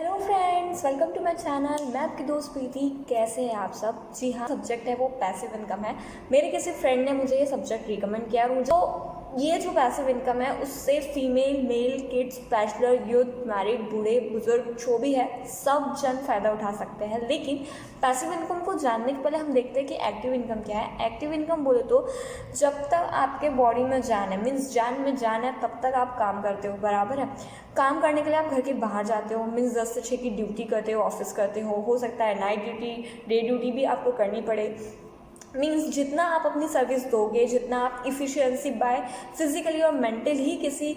Hello friends, welcome to my channel. मैं आपकी दोस्त प्रीति। कैसे हैं आप सब? जी हाँ, सब्जेक्ट है वो पैसिव इनकम है। मेरे किसी फ्रेंड ने मुझे ये सब्जेक्ट रिकमेंड किया और मुझे ये जो पैसिव इनकम है उससे female, male, kids, bachelor, youth, married, बूढ़े, बुजुर्ग जो भी है सब जन फ़ायदा उठा सकते हैं। लेकिन पैसिव इनकम को जानने के पहले हम देखते हैं कि एक्टिव इनकम क्या है। एक्टिव इनकम बोले तो जब तक आपके बॉडी में जान है, मीन्स जान में जान है, तब तक आप काम करते हो, बराबर है। काम करने के लिए आप घर के बाहर जाते हो, मीन्स 10 से 6 की ड्यूटी करते हो, ऑफिस करते हो सकता है नाइट ड्यूटी, डे ड्यूटी भी आपको करनी पड़े। मीन्स जितना आप अपनी सर्विस दोगे, जितना आप इफ़िशियंसी बाय फिजिकली और मेंटली किसी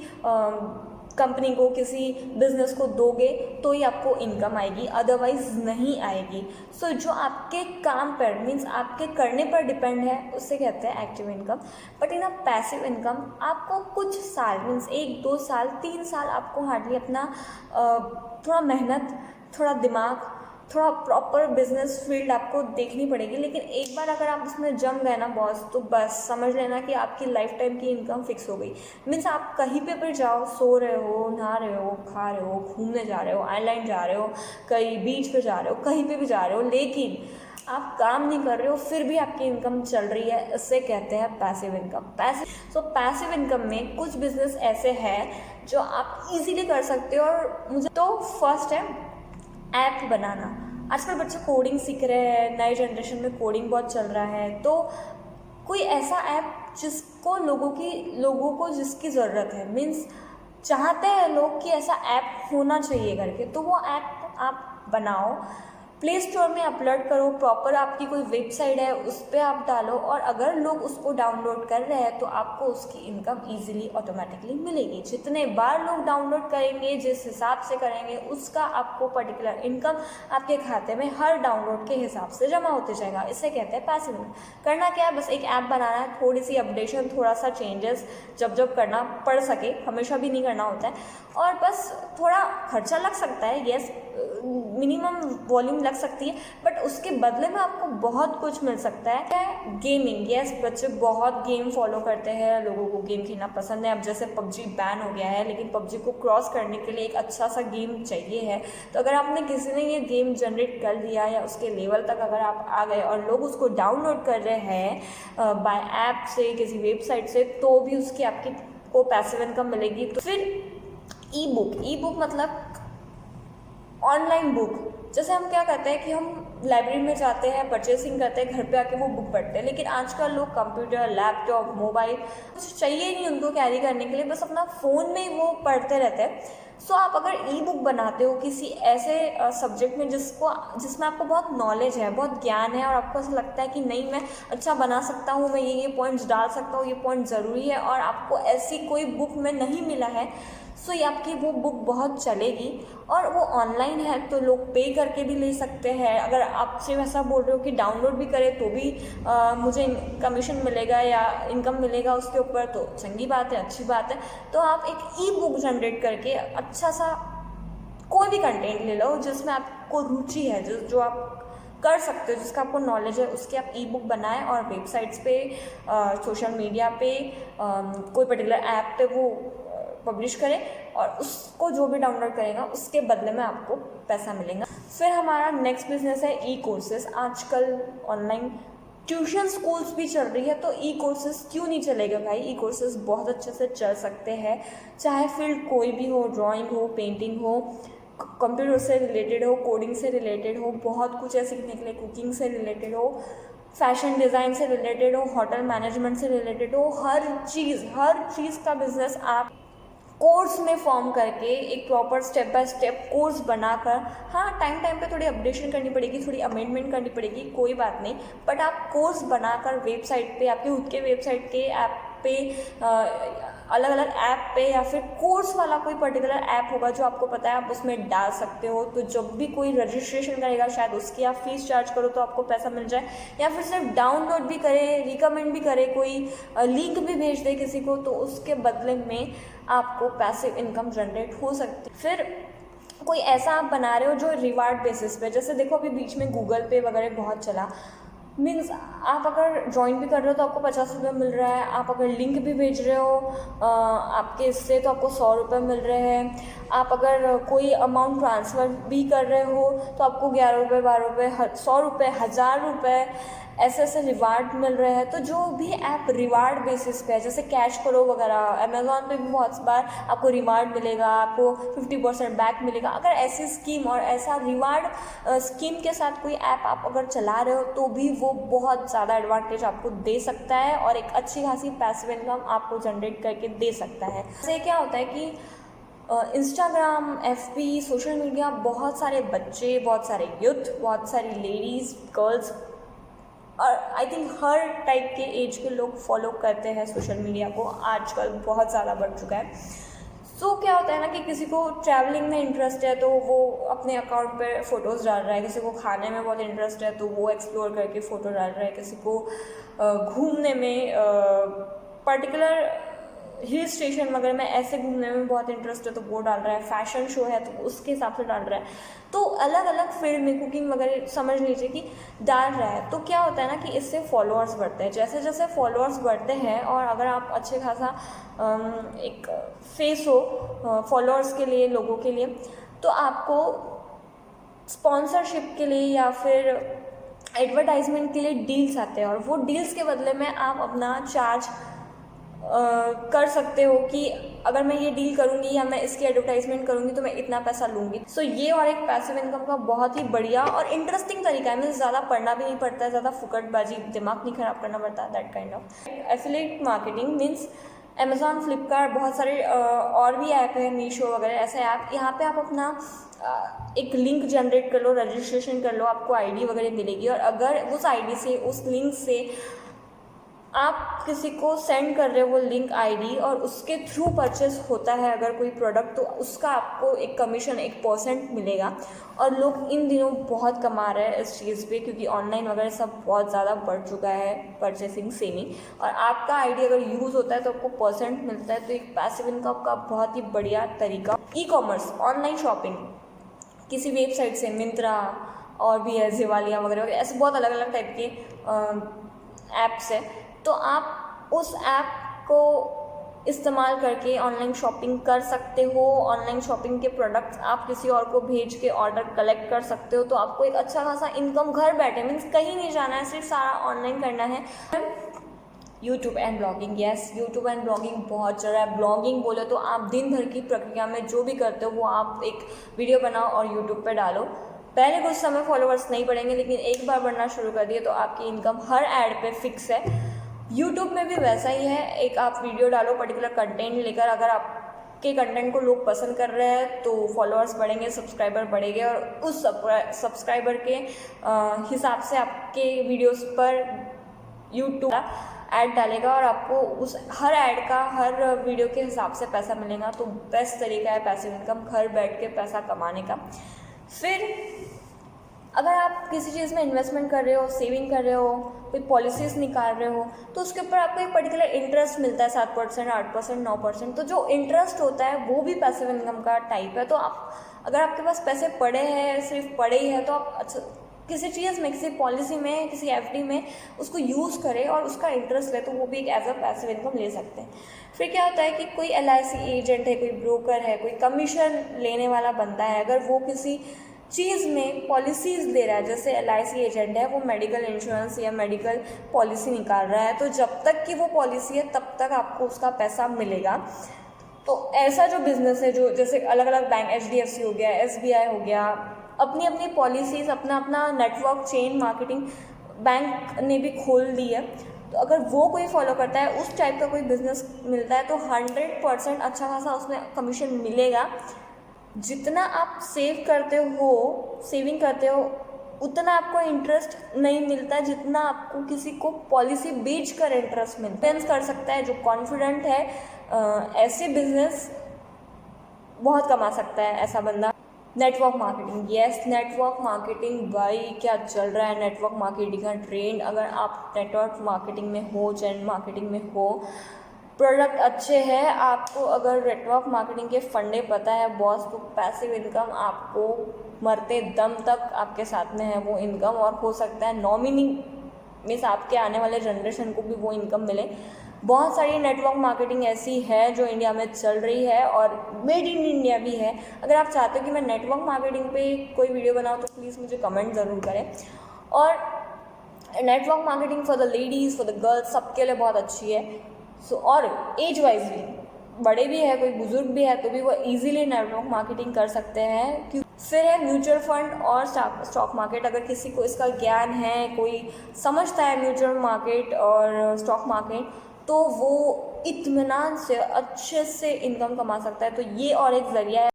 कंपनी को, किसी बिजनेस को दोगे तो ही आपको इनकम आएगी, अदरवाइज नहीं आएगी। सो जो आपके काम पर, मीन्स आपके करने पर डिपेंड है, उससे कहते हैं active income. But in a passive income आपको कुछ साल, मीन्स 1-2 साल 3 साल आपको हार्डली अपना थोड़ा मेहनत, थोड़ा दिमाग, थोड़ा प्रॉपर बिजनेस फील्ड आपको देखनी पड़ेगी। लेकिन एक बार अगर आप उसमें जम गए ना बॉस, तो बस समझ लेना कि आपकी लाइफ टाइम की इनकम फिक्स हो गई। मीन्स आप कहीं पे भी जाओ, सो रहे हो, नहा रहे हो, खा रहे हो, घूमने जा रहे हो, आइलैंड जा रहे हो, कहीं बीच पे जा रहे हो, कहीं पे भी जा रहे हो, लेकिन आप काम नहीं कर रहे हो फिर भी आपकी इनकम चल रही है, इससे कहते हैं पैसिव इनकम। पैसिव इनकम में कुछ बिजनेस ऐसे हैं जो आप इजीली कर सकते हो। और मुझे तो फर्स्ट है ऐप बनाना। आजकल बच्चे कोडिंग सीख रहे हैं, नई जनरेशन में कोडिंग बहुत चल रहा है। तो कोई ऐसा ऐप जिसको लोगों को जिसकी ज़रूरत है, मीन्स चाहते हैं लोग कि ऐसा ऐप होना चाहिए करके, तो वो ऐप आप बनाओ, प्ले स्टोर में अपलोड करो, प्रॉपर आपकी कोई वेबसाइट है उस पर आप डालो, और अगर लोग उसको डाउनलोड कर रहे हैं तो आपको उसकी इनकम इजीली ऑटोमेटिकली मिलेगी। जितने बार लोग डाउनलोड करेंगे, जिस हिसाब से करेंगे, उसका आपको पर्टिकुलर इनकम आपके खाते में हर डाउनलोड के हिसाब से जमा होते जाएगा। इसे कहते हैं पैसिव इनकम। करना क्या है, बस एक ऐप बनाना है, थोड़ी सी अपडेशन, थोड़ा सा चेंजेस जब करना पड़ सके, हमेशा भी नहीं करना होता है, और बस थोड़ा खर्चा लग सकता है, येस, मिनिमम वॉल्यूम लग सकती है, बट उसके बदले में आपको बहुत कुछ मिल सकता है। गेमिंग, यस, बच्चे बहुत गेम फॉलो करते हैं, लोगों को गेम खेलना पसंद है। अब जैसे पबजी बैन हो गया है, लेकिन पबजी को क्रॉस करने के लिए एक अच्छा सा गेम चाहिए है। तो अगर आपने किसी ने ये गेम जनरेट कर लिया या उसके लेवल तक अगर आप आ गए और लोग उसको डाउनलोड कर रहे हैं बाय ऐप से, किसी वेबसाइट से, तो भी उसकी आपकी को पैसिव इनकम मिलेगी। तो फिर ई बुक मतलब ऑनलाइन बुक। जैसे हम क्या करते हैं कि हम लाइब्रेरी में जाते हैं, परचेसिंग करते हैं, घर पे आके वो बुक पढ़ते हैं, लेकिन आजकल लोग कंप्यूटर, लैपटॉप, मोबाइल कुछ चाहिए ही नहीं उनको कैरी करने के लिए, बस अपना फ़ोन में ही वो पढ़ते रहते हैं। सो आप अगर ई बुक बनाते हो किसी ऐसे सब्जेक्ट में जिसमें आपको बहुत नॉलेज है, बहुत ज्ञान है, और आपको ऐसा लगता है कि नहीं, मैं अच्छा बना सकता हूँ, मैं ये पॉइंट्स डाल सकता हूँ, ये पॉइंट ज़रूरी है, और आपको ऐसी कोई बुक में नहीं मिला है, सो ये आपकी वो बुक बहुत चलेगी। और वो ऑनलाइन है तो लोग पे करके भी ले सकते हैं। अगर आपसे वैसा बोल रहे हो कि डाउनलोड भी करें तो भी मुझे कमीशन मिलेगा या इनकम मिलेगा उसके ऊपर, तो चंगी बात है, अच्छी बात है। तो आप एक ई बुक जनरेट करके अच्छा सा कोई भी कंटेंट ले लो जिसमें आपको रुचि है, जो आप कर सकते हो, जिसका आपको नॉलेज है, उसके आप ई बुक बनाएं और वेबसाइट्स पे, सोशल मीडिया पे, कोई पर्टिकुलर ऐप पे वो पब्लिश करें, और उसको जो भी डाउनलोड करेगा उसके बदले में आपको पैसा मिलेगा। फिर हमारा नेक्स्ट बिजनेस है ई कोर्सेज। आजकल ऑनलाइन ट्यूशन स्कूल्स भी चल रही है, तो ई कोर्सेज क्यों नहीं चलेगा भाई? ई कोर्सेज बहुत अच्छे से चल सकते हैं, चाहे फील्ड कोई भी हो, ड्राइंग हो, पेंटिंग हो, कंप्यूटर से रिलेटेड हो, कोडिंग से रिलेटेड हो, बहुत कुछ है सीखने के लिए, कुकिंग से रिलेटेड हो, फैशन डिज़ाइन से रिलेटेड हो, होटल मैनेजमेंट से रिलेटेड हो, हर चीज़ का बिजनेस आप कोर्स में फॉर्म करके एक proper step by step course बनाकर, हाँ, टाइम पे थोड़ी अपडेशन करनी पड़ेगी, थोड़ी अमेंडमेंट करनी पड़ेगी, कोई बात नहीं, बट आप कोर्स बनाकर वेबसाइट पे, आपके खुद के वेबसाइट के ऐप पे, अलग अलग ऐप पे, या फिर कोर्स वाला कोई पर्टिकुलर ऐप होगा जो आपको पता है, आप उसमें डाल सकते हो। तो जब भी कोई रजिस्ट्रेशन करेगा, शायद उसकी आप फीस चार्ज करो तो आपको पैसा मिल जाए, या फिर सिर्फ डाउनलोड भी करे, रिकमेंड भी करे, कोई लिंक भी भेज दे किसी को, तो उसके बदले में आपको पैसिव इनकम जनरेट हो सकती है। फिर कोई ऐसा आप बना रहे हो जो रिवार्ड बेसिस पे, जैसे देखो अभी बीच में गूगल पे वगैरह बहुत चला, मीन्स आप अगर ज्वाइन भी कर रहे हो तो आपको 50 रुपये मिल रहा है, आप अगर लिंक भी भेज रहे हो आपके इससे तो आपको 100 रुपये मिल रहे हैं, आप अगर कोई अमाउंट ट्रांसफ़र भी कर रहे हो तो आपको 11 रुपये, 12 रुपये, 100 रुपये, 1000 रुपये ऐसे ऐसे रिवार्ड मिल रहे हैं। तो जो भी ऐप रिवार्ड बेसिस पे है, जैसे कैश करो वगैरह, अमेज़ॉन पे भी बहुत बार आपको रिवार्ड मिलेगा, आपको 50% बैक मिलेगा। अगर ऐसी स्कीम और ऐसा रिवार्ड स्कीम के साथ कोई ऐप आप अगर चला रहे हो तो भी वो बहुत ज़्यादा एडवांटेज आपको दे सकता है और एक अच्छी खासी पैसिव इनकम आपको जनरेट करके दे सकता है। इससे क्या होता है कि इंस्टाग्राम, एफबी, सोशल मीडिया बहुत सारे बच्चे, बहुत सारे यूथ, बहुत सारी लेडीज़, गर्ल्स और आई थिंक हर टाइप के एज के लोग फॉलो करते हैं सोशल मीडिया को। आजकल बहुत ज़्यादा बढ़ चुका है। सो क्या होता है ना कि किसी को ट्रैवलिंग में इंटरेस्ट है तो वो अपने अकाउंट पे फ़ोटोज़ डाल रहा है, किसी को खाने में बहुत इंटरेस्ट है तो वो एक्सप्लोर करके फ़ोटो डाल रहा है, किसी को घूमने में पर्टिकुलर हिल स्टेशन वगैरह में ऐसे घूमने में बहुत इंटरेस्ट है तो वो डाल रहा है, फैशन शो है तो उसके हिसाब से डाल रहा है। तो अलग अलग फील्ड में कुकिंग वगैरह समझ लीजिए कि डाल रहा है। तो क्या होता है ना कि इससे फॉलोअर्स बढ़ते हैं। जैसे जैसे फॉलोअर्स बढ़ते हैं और अगर आप अच्छे खासा एक फेस हो फॉलोअर्स के लिए, लोगों के लिए, तो आपको स्पॉन्सरशिप के लिए या फिर एडवर्टाइजमेंट के लिए डील्स आते हैं और वो डील्स के बदले में आप अपना चार्ज कर सकते हो कि अगर मैं ये डील करूँगी या मैं इसकी एडवर्टाइजमेंट करूँगी तो मैं इतना पैसा लूँगी। सो ये और एक पैसिव इनकम का बहुत ही बढ़िया और इंटरेस्टिंग तरीका है। मीन्स ज़्यादा पढ़ना भी नहीं पड़ता है, ज़्यादा फुकटबाजी, दिमाग नहीं ख़राब करना पड़ता, that kind of. Affiliate marketing means Amazon, Flipkart, बहुत सारे और भी ऐप है, मीशो वगैरह ऐसे ऐप। यहाँ पे आप अपना एक लिंक जनरेट कर लो, रजिस्ट्रेशन कर लो, आपको आईडी वगैरह मिलेगी और अगर उस आईडी से, उस लिंक से आप किसी को सेंड कर रहे हो वो लिंक आईडी और उसके थ्रू परचेस होता है अगर कोई प्रोडक्ट, तो उसका आपको एक कमीशन, 1% मिलेगा। और लोग इन दिनों बहुत कमा रहे हैं इस चीज़ पे क्योंकि ऑनलाइन वगैरह सब बहुत ज़्यादा बढ़ चुका है, परचेसिंग सेलिंग, और आपका आईडी अगर यूज़ होता है तो आपको परसेंट मिलता है। तो एक पैसिव इनकम का बहुत ही बढ़िया तरीका। ई कॉमर्स, ऑनलाइन शॉपिंग, किसी वेबसाइट से, मिंत्रा और भी है, ज़िवालिया वगैरह वगैरह, ऐसे बहुत अलग अलग टाइप के ऐप्स है। तो आप उस ऐप को इस्तेमाल करके ऑनलाइन शॉपिंग कर सकते हो। ऑनलाइन शॉपिंग के प्रोडक्ट्स आप किसी और को भेज के ऑर्डर कलेक्ट कर सकते हो। तो आपको एक अच्छा खासा इनकम घर बैठे, मीन्स कहीं नहीं जाना है, सिर्फ सारा ऑनलाइन करना है। YouTube and blogging, yes, YouTube and blogging बहुत चल रहा है। ब्लॉगिंग बोले तो आप दिन भर की प्रक्रिया में जो भी करते हो वो आप एक वीडियो बनाओ और यूट्यूब पे डालो। पहले कुछ समय फॉलोअर्स नहीं बढ़ेंगे, लेकिन एक बार बढ़ना शुरू कर दिए तो आपकी इनकम हर ऐड पे फिक्स है। यूट्यूब में भी वैसा ही है, एक आप वीडियो डालो पर्टिकुलर कंटेंट लेकर, अगर आपके कंटेंट को लोग पसंद कर रहे हैं तो फॉलोअर्स बढ़ेंगे, सब्सक्राइबर बढ़ेंगे और उस सब्सक्राइबर के हिसाब से आपके वीडियोस पर यूट्यूब ऐड डालेगा और आपको उस हर ऐड का, हर वीडियो के हिसाब से पैसा मिलेगा। तो बेस्ट तरीका है पैसिव इनकम, घर बैठ के पैसा कमाने का। फिर अगर आप किसी चीज़ में इन्वेस्टमेंट कर रहे हो, सेविंग कर रहे हो, कोई पॉलिसीज़ निकाल रहे हो, तो उसके ऊपर आपको एक पर्टिकुलर इंटरेस्ट मिलता है, 7%, 8%, 9%। तो जो इंटरेस्ट होता है वो भी पैसिव इनकम का टाइप है। तो आप, अगर आपके पास पैसे पड़े हैं, सिर्फ पड़े ही है, तो आप अच्छा किसी चीज़ में, किसी पॉलिसी में, किसी एफडी में उसको यूज़ करें और उसका इंटरेस्ट ले, तो वो भी एक एज अ पैसिव इनकम ले सकते हैं। फिर क्या होता है कि कोई LIC एजेंट है, कोई ब्रोकर है, कोई कमीशन लेने वाला बंदा है, अगर वो किसी चीज़ में पॉलिसीज़ दे रहा है, जैसे LIC एजेंट है, वो मेडिकल इंश्योरेंस या मेडिकल पॉलिसी निकाल रहा है, तो जब तक कि वो पॉलिसी है तब तक आपको उसका पैसा मिलेगा। तो ऐसा जो बिज़नेस है, जो जैसे अलग अलग बैंक, HDFC हो गया, SBI हो गया, अपनी अपनी पॉलिसीज़, अपना अपना नेटवर्क, चेन मार्केटिंग बैंक ने भी खोल दी है। तो अगर वो कोई फॉलो करता है, उस टाइप का कोई बिज़नेस मिलता है, तो 100% अच्छा खासा उसमें कमीशन मिलेगा। जितना आप सेव करते हो, सेविंग करते हो, उतना आपको इंटरेस्ट नहीं मिलता है जितना आपको किसी को पॉलिसी बेच कर इंटरेस्ट मिलता है। कर सकता है जो कॉन्फिडेंट है, ऐसे बिजनेस बहुत कमा सकता है ऐसा बंदा। Network marketing, yes, network marketing, भाई क्या चल रहा है नेटवर्क मार्केटिंग का ट्रेंड। अगर आप नेटवर्क मार्केटिंग में हो, चैनल मार्केटिंग में हो, प्रोडक्ट अच्छे हैं, आपको अगर नेटवर्क मार्केटिंग के फंडे पता है बॉस, तो पैसिव इनकम आपको मरते दम तक आपके साथ में है वो इनकम। और हो सकता है नॉमिनी मीन्स आपके आने वाले जनरेशन को भी वो इनकम मिले। बहुत सारी नेटवर्क मार्केटिंग ऐसी है जो इंडिया में चल रही है और मेड इन इंडिया भी है। अगर आप चाहते हो कि मैं नेटवर्क मार्केटिंग पे कोई वीडियो बनाऊँ तो प्लीज़ मुझे कमेंट ज़रूर करें। और network marketing for the ladies, for the girls, सबके लिए बहुत अच्छी है। और एज वाइज भी बड़े भी है, कोई बुजुर्ग भी है तो भी वो इजीली नेटवर्क मार्केटिंग कर सकते हैं। फिर है म्यूचुअल फंड और स्टॉक मार्केट। अगर किसी को इसका ज्ञान है, कोई समझता है म्यूचुअल मार्केट और स्टॉक मार्केट, तो वो इत्मीनान से अच्छे से इनकम कमा सकता है। तो ये और एक ज़रिया है।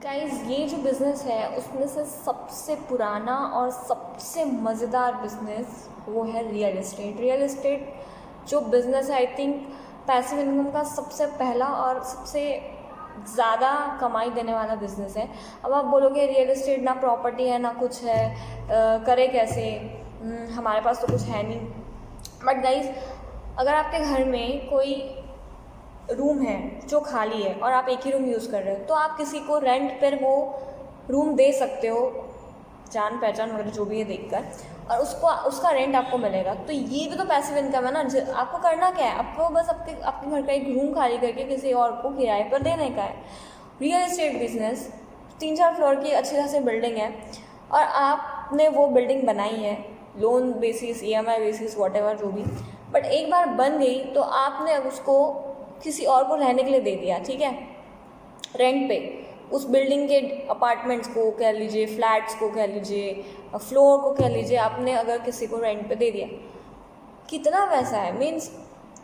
गाइस, ये जो बिज़नेस है उसमें से सबसे पुराना और सबसे मज़ेदार बिज़नेस वो है रियल एस्टेट। रियल एस्टेट जो बिज़नेस है, आई थिंक पैसिव इनकम का सबसे पहला और सबसे ज़्यादा कमाई देने वाला बिज़नेस है। अब आप बोलोगे रियल एस्टेट ना प्रॉपर्टी है ना कुछ है, करे कैसे, हमारे पास तो कुछ है नहीं। बट गाइस, अगर आपके घर में कोई रूम है जो खाली है और आप एक ही रूम यूज़ कर रहे हो, तो आप किसी को रेंट पर वो रूम दे सकते हो, जान पहचान वगैरह जो भी है देखकर, और उसका रेंट आपको मिलेगा। तो ये भी तो पैसिव इनकम है ना। आपको करना क्या है, आपको बस आपके घर का एक रूम खाली करके किसी और को किराए पर देने का है। रियल एस्टेट बिजनेस 3-4 फ्लोर की अच्छी खासी बिल्डिंग है और आपने वो बिल्डिंग बनाई है loan basis, EMI basis, whatever जो भी, बट एक बार बन गई तो आपने अब उसको किसी और को रहने के लिए दे दिया, ठीक है, रेंट पे। उस बिल्डिंग के अपार्टमेंट्स को कह लीजिए, फ्लैट्स को कह लीजिए, फ्लोर को कह लीजिए, आपने अगर किसी को रेंट पे दे दिया, कितना पैसा है। मीन्स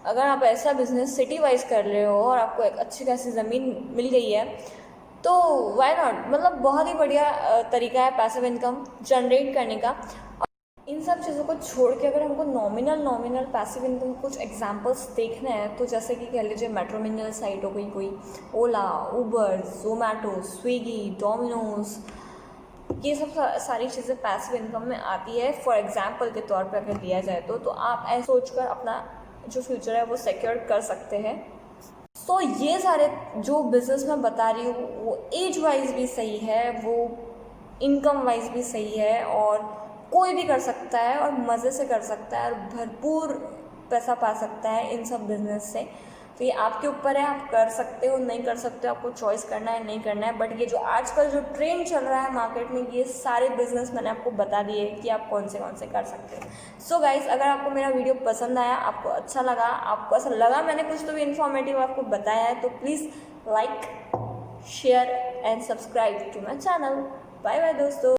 अगर आप ऐसा बिजनेस सिटी वाइज कर रहे हो और आपको एक अच्छी खासी ज़मीन मिल गई है तो वाई नॉट, मतलब बहुत ही बढ़िया तरीका है पैसिव इनकम जनरेट करने का। इन सब चीज़ों को छोड़ के अगर हमको नॉमिनल पैसिव इनकम कुछ एग्जांपल्स देखने हैं तो जैसे कि कह लीजिए मेट्रोमिनियल साइट हो गई, कोई ओला, उबर, जोमेटो, स्विगी, डोमिनोज, ये सब सारी चीज़ें पैसिव इनकम में आती है। फॉर एग्जांपल के तौर पे अगर लिया जाए तो आप ऐसे सोचकर अपना जो फ्यूचर है वो सिक्योर कर सकते हैं। तो ये सारे जो बिज़नेस मैं बता रही हूँ वो एज वाइज भी सही है, वो इनकम वाइज भी सही है और कोई भी कर सकता है और मज़े से कर सकता है और भरपूर पैसा पा सकता है इन सब बिज़नेस से। तो ये आपके ऊपर है, आप कर सकते हो नहीं कर सकते हो, आपको चॉइस करना है नहीं करना है। बट ये जो आजकल जो ट्रेंड चल रहा है मार्केट में, ये सारे बिजनेस मैंने आपको बता दिए कि आप कौन से कर सकते हो। सो गाइस, अगर आपको मेरा वीडियो पसंद आया, आपको अच्छा लगा, आपको ऐसा लगा मैंने कुछ तो भी इन्फॉर्मेटिव आपको बताया है, तो please like, share and subscribe to my channel. Bye bye दोस्तों।